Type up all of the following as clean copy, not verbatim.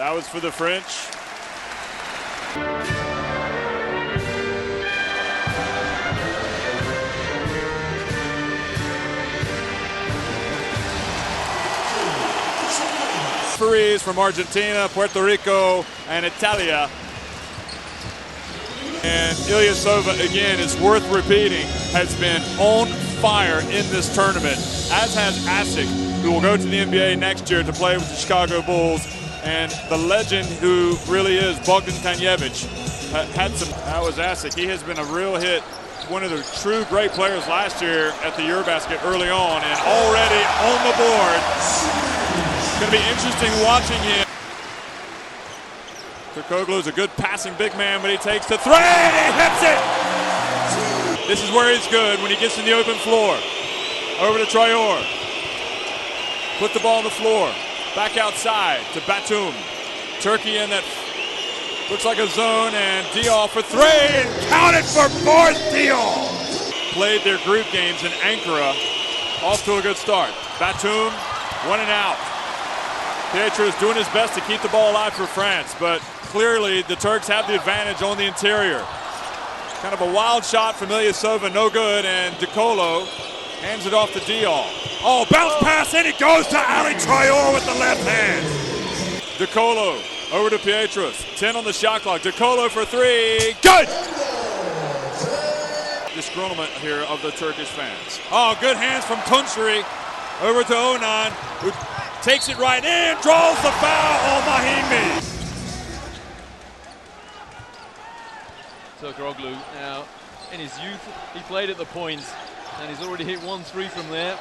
That was for the French. Referees from Argentina, Puerto Rico, and Italia. And Ilyasova, again, it's worth repeating, has been on fire in this tournament, as has Asic, who will go to the NBA next year to play with the Chicago Bulls. And the legend who really is Bogdan Tanjevic had some. That was Asic. He has been a real hit. One of the true great players last year at the Eurobasket early on, and already on the board. It's going to be interesting watching him. Turkoglu is a good passing big man, but he takes the three and he hits it. This is where he's good, when he gets in the open floor. Over to Traore. Put the ball on the floor. Back outside to Batum. Turkey in that looks like a zone, and Diaw for three, and counted for fourth. Diaw played their group games in Ankara. Off to a good start. Batum, 1 and out. Pietro is doing his best to keep the ball alive for France, but clearly the Turks have the advantage on the interior. Kind of a wild shot from Ilyasova, no good, and DeColo hands it off to Diaw. Oh, bounce pass, and it goes to Ali Traore with the left hand. DeColo over to Pietros, 10 on the shot clock. DeColo for three, good! Disgruntlement here of the Turkish fans. Oh, good hands from Tunçeri over to Onan, who takes it right in, draws the foul on Mahimi. Turkoglu now, in his youth, he played at the point, and he's already hit 1-3 from there.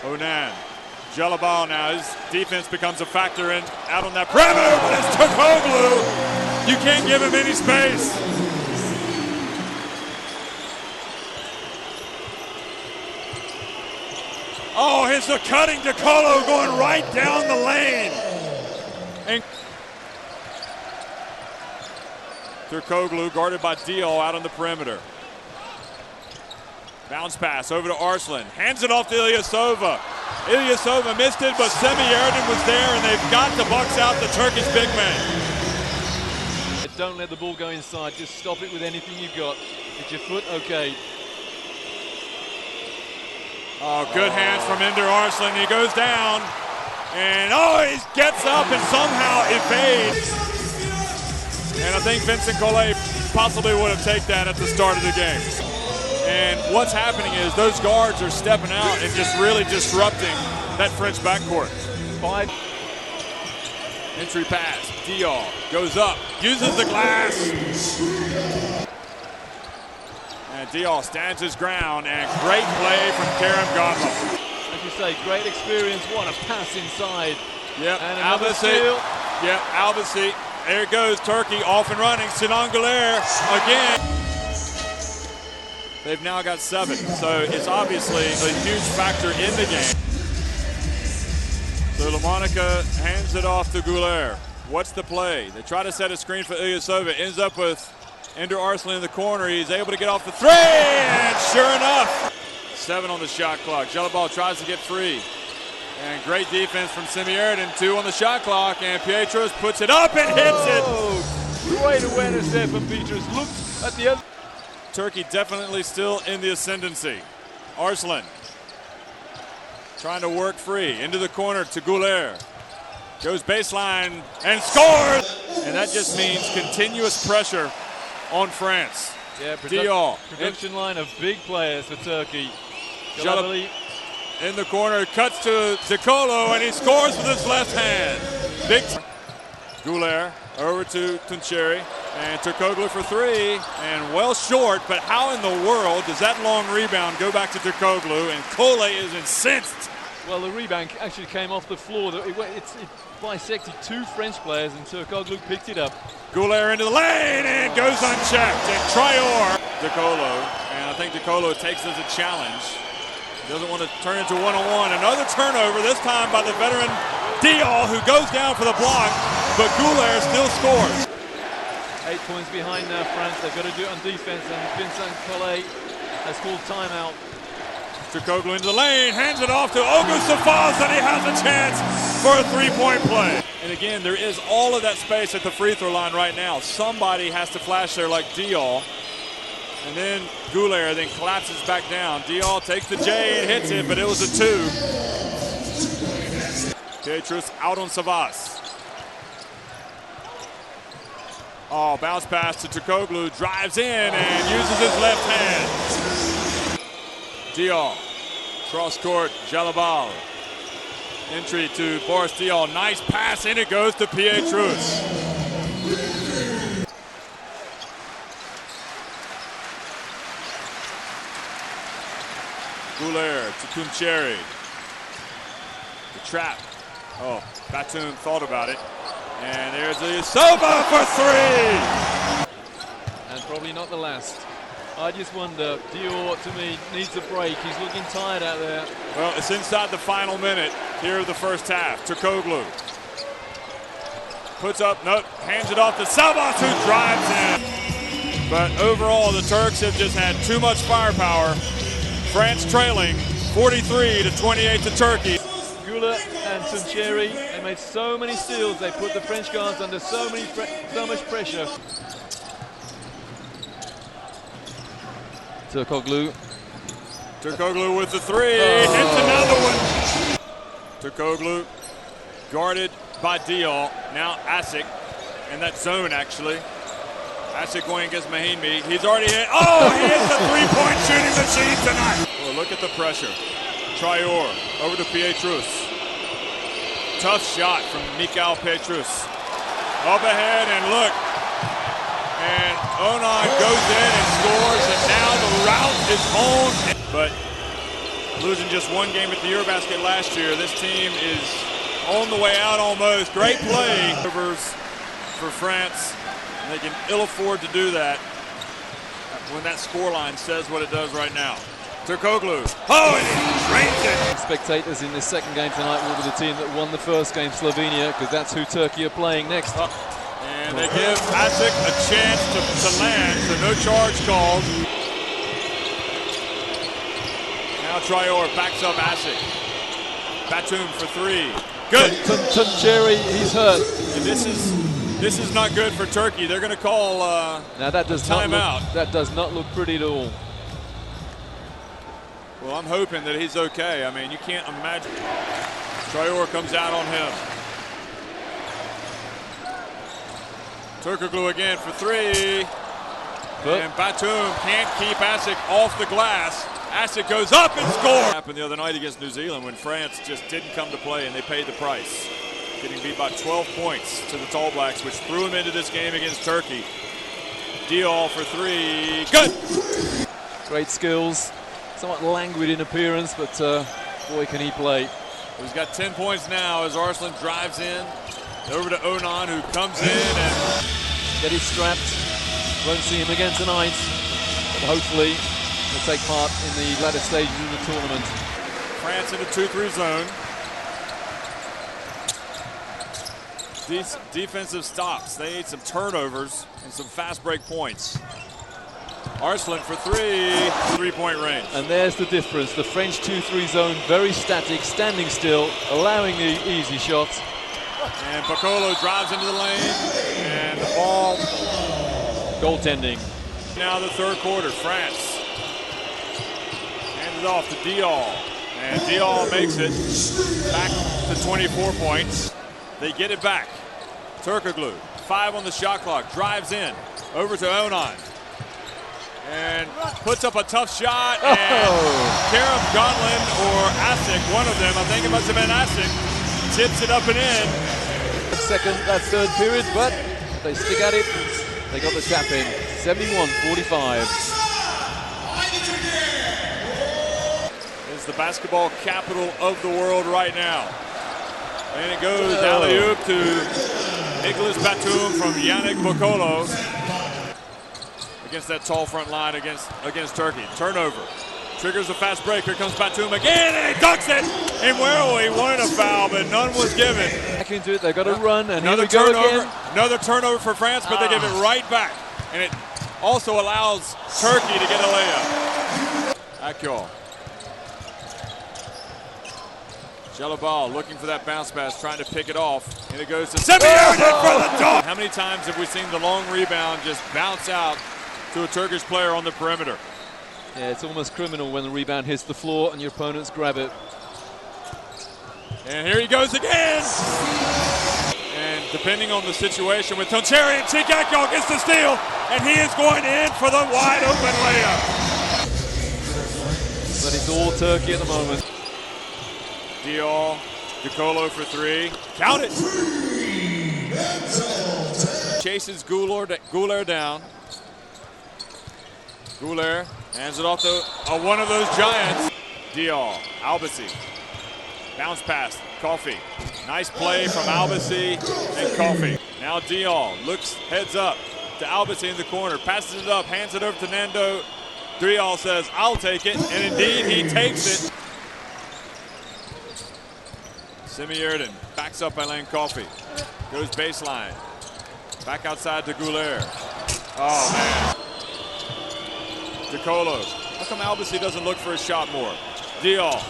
Onan, Jalabal now, his defense becomes a factor in out on that perimeter, but it's Turkoglu. You can't give him any space. Oh, here's the cutting DeColo going right down the lane. And Turkoglu guarded by Diaw out on the perimeter. Bounce pass over to Arslan. Hands it off to Ilyasova. Ilyasova missed it, but Semi Erden was there, and they've got to box out the Turkish big man. Don't let the ball go inside. Just stop it with anything you've got. With your foot, okay. Oh, good hands from Ender Arslan. He goes down, and he gets up and somehow evades. And I think Vincent Collet possibly would have taken that at the start of the game. And what's happening is those guards are stepping out and just really disrupting that French backcourt. 5. Entry pass. Diaw goes up, uses the glass. And Diaw stands his ground, and great play from Kerem Godlov. As you say, great experience. What a pass inside. Yep, And another Albasi. steal. Yep, Albasi. There it goes, Turkey off and running. Sinan Güler again. They've now got 7, so it's obviously a huge factor in the game. So LaMonica hands it off to Güler. What's the play? They try to set a screen for Ilyasova. Ends up with Ender Arslan in the corner. He's able to get off the three, and sure enough, 7 on the shot clock. Jalabal tries to get free. And great defense from Semi Erden. 2 on the shot clock, and Pietros puts it up and hits it. Great awareness there from Pietros. Look at the other. Turkey definitely still in the ascendancy. Arslan trying to work free. Into the corner to Güler. Goes baseline and scores! And that just means continuous pressure on France. Yeah, Diaw. Production line of big players for Turkey. Jalabali in the corner, cuts to DeColo, and he scores with his left hand. Big Güler over to Tunçeri, and Turkoglu for 3, and well short, but how in the world does that long rebound go back to Turkoglu, and Cole is incensed. Well, the rebound actually came off the floor. It bisected 2 French players, and Turkoglu picked it up. Güler into the lane and goes unchecked, and Traore. DeColo, and I think DeColo takes as a challenge. Doesn't want to turn into one-on-one. Another turnover, this time by the veteran Diaw, who goes down for the block, but Güler still scores. 8 points behind now, France. They've got to do it on defense, and Vincent Collet has called timeout. Turkoglu into the lane, hands it off to Auguste Safaz, and he has a chance. for a three-point play. And again, there is all of that space at the free throw line right now. Somebody has to flash there like Dial. And then Goulier then collapses back down. Dial takes the J and hits it, but it was a two. Pietrus out on Savas. Oh, bounce pass to Turkoglu, drives in and uses his left hand. Dial, cross court, Jalabal. Entry to Boris Dial, nice pass, and it goes to Pietrus. Goulier to Tuncheri. The trap. Oh, Batum thought about it. And there's the Soba for three! And probably not the last. I just wonder, Dior to me needs a break. He's looking tired out there. Well, it's inside the final minute here of the first half. Turkoglu puts up, nope, hands it off to Sabas, who drives in. But overall, the Turks have just had too much firepower. France trailing 43-28 to Turkey. Gula and Tuncheri, they made so many steals. They put the French guards under so much pressure. Turkoglu. Turkoglu with the three, hits another one. Turkoglu guarded by Dial. Now Asik in that zone actually. Asik going against Mahimi. He's already hit. Oh, he hits the three-point shooting machine tonight. Well, look at the pressure. Traore over to Pietrus. Tough shot from Mikal Pietrus. Up ahead and look. And Onan goes in and scores, and now the route is on. But losing just one game at the Eurobasket last year, this team is on the way out almost. Great play for France. And they can ill afford to do that when that scoreline says what it does right now. Turkoglu. Oh, and he drains it. Spectators in this second game tonight will be the team that won the first game, Slovenia, because that's who Turkey are playing next. And they give Asik a chance to land, so no charge called. Now Traore backs up Asik. Batum for three. Good. Tuncheri, he's hurt. And this is not good for Turkey. They're going to call now that does timeout. That does not look pretty at all. Well, I'm hoping that he's okay. I mean, you can't imagine. Traore comes out on him. Turkoglu again for three. And Batum can't keep Asik off the glass. Asik goes up and scores. Happened the other night against New Zealand when France just didn't come to play and they paid the price. Getting beat by 12 points to the Tall Blacks, which threw him into this game against Turkey. Dial for three. Good. Great skills. Somewhat languid in appearance, but boy, can he play. He's got 10 points now as Arslan drives in. Over to Onan, who comes in and get his strapped. Won't see him again tonight, but hopefully he'll take part in the latter stages of the tournament. France in a 2-3 zone. These defensive stops. They need some turnovers and some fast break points. Arslan for three-point range. And there's the difference. The French 2-3 zone, very static, standing still, allowing the easy shots. And Piccolo drives into the lane, and the ball. Goaltending. Now the third quarter, France. Hands it off to Dial. And Dial makes it back to 24 points. They get it back. Turkoglu, 5 on the shot clock, drives in, over to Onan. And puts up a tough shot, and Kerem Gonlin or Asik, one of them, I think it must have been Asik, tips it up and in. That third period, but they stick at it. They got the tap in, 71-45. It's the basketball capital of the world right now. And it goes alley-oop to Nicolas Batum from Yannick Bokolo. Against that tall front line against Turkey. Turnover. Triggers a fast break. Here comes Batum again, and he dunks it. And well, he wanted a foul, but none was given. Back into it. They've got to run, and another here we turnover. go again. Another turnover for France, but they give it right back. And it also allows Turkey to get a layup. Akyol. Ball looking for that bounce pass, trying to pick it off, and it goes to Semiyerdin for the dunk. How many times have we seen the long rebound just bounce out to a Turkish player on the perimeter? Yeah, it's almost criminal when the rebound hits the floor and your opponents grab it. And here he goes again. And depending on the situation with Toncheri, Chikakyo gets the steal, and he is going in for the wide open layup. But it's all Turkey at the moment. Diol, DeColo for three. Count it. Chases Gouler down. Gouler hands it off to one of those giants. Diol, Albasi. Bounce pass, Coffee. Nice play from Albasi and Coffee. Now Diol looks heads up to Albasi in the corner. Passes it up, hands it over to Nando. Diol says, I'll take it. And indeed, he takes it. Semiyerdin backs up by Lane Coffee. Goes baseline. Back outside to Gouler. Oh, man. DeColo. How come Albasi doesn't look for a shot more? Diol.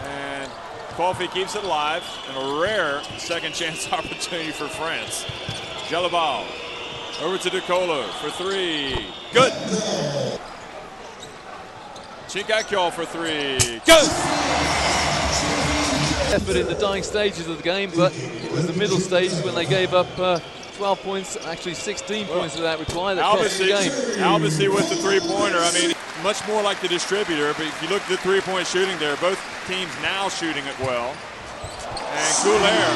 And Coffee keeps it alive. And a rare second chance opportunity for France. Jalabal. Over to DeColo for three. Good. Chikakyo for three. Good. Effort in the dying stages of the game, but it was the middle stages when they gave up 12 points, actually 16 points of that reply that cost the game. Albasi with the three-pointer. I mean, much more like the distributor, but if you look at the three-point shooting there, both teams now shooting it well. And Gouler,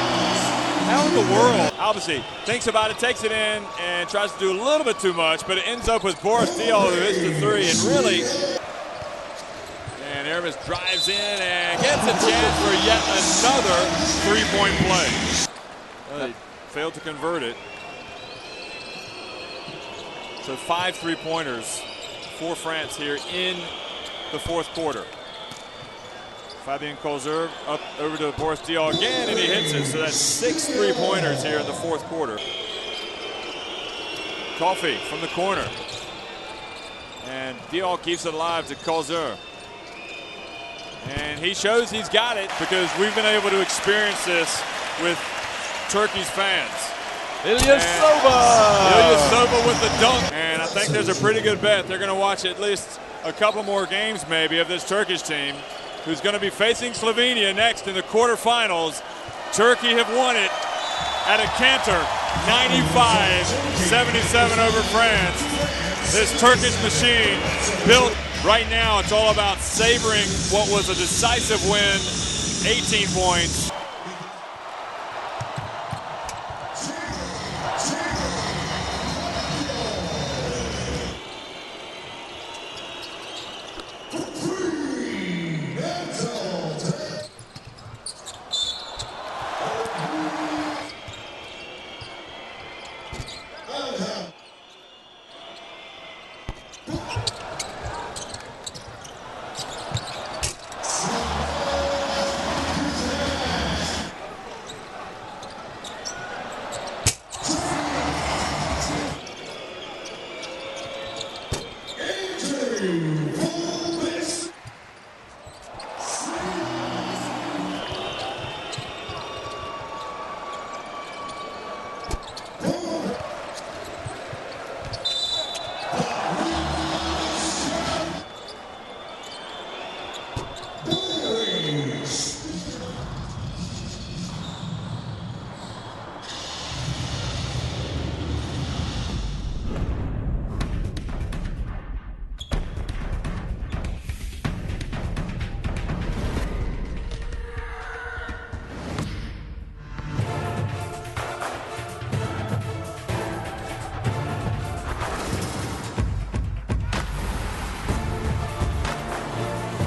how in the world? Albasi thinks about it, takes it in, and tries to do a little bit too much, but it ends up with Boris Diol, who hits the three, and really... And Aramis drives in and gets a chance for yet another three-point play. Well, they failed to convert it. So 5 three-pointers for France here in the fourth quarter. Fabien Colzer up over to Boris Diol again, and he hits it. So that's 6 three-pointers here in the fourth quarter. Coffee from the corner. And Diol keeps it alive to Colzer. And he shows he's got it because we've been able to experience this with Turkey's fans. Ilyasova with the dunk. And I think there's a pretty good bet they're going to watch at least a couple more games maybe of this Turkish team, who's going to be facing Slovenia next in the quarterfinals. Turkey have won it at a canter, 95-77 over France. This Turkish machine built. Right now, it's all about savoring what was a decisive win, 18 points.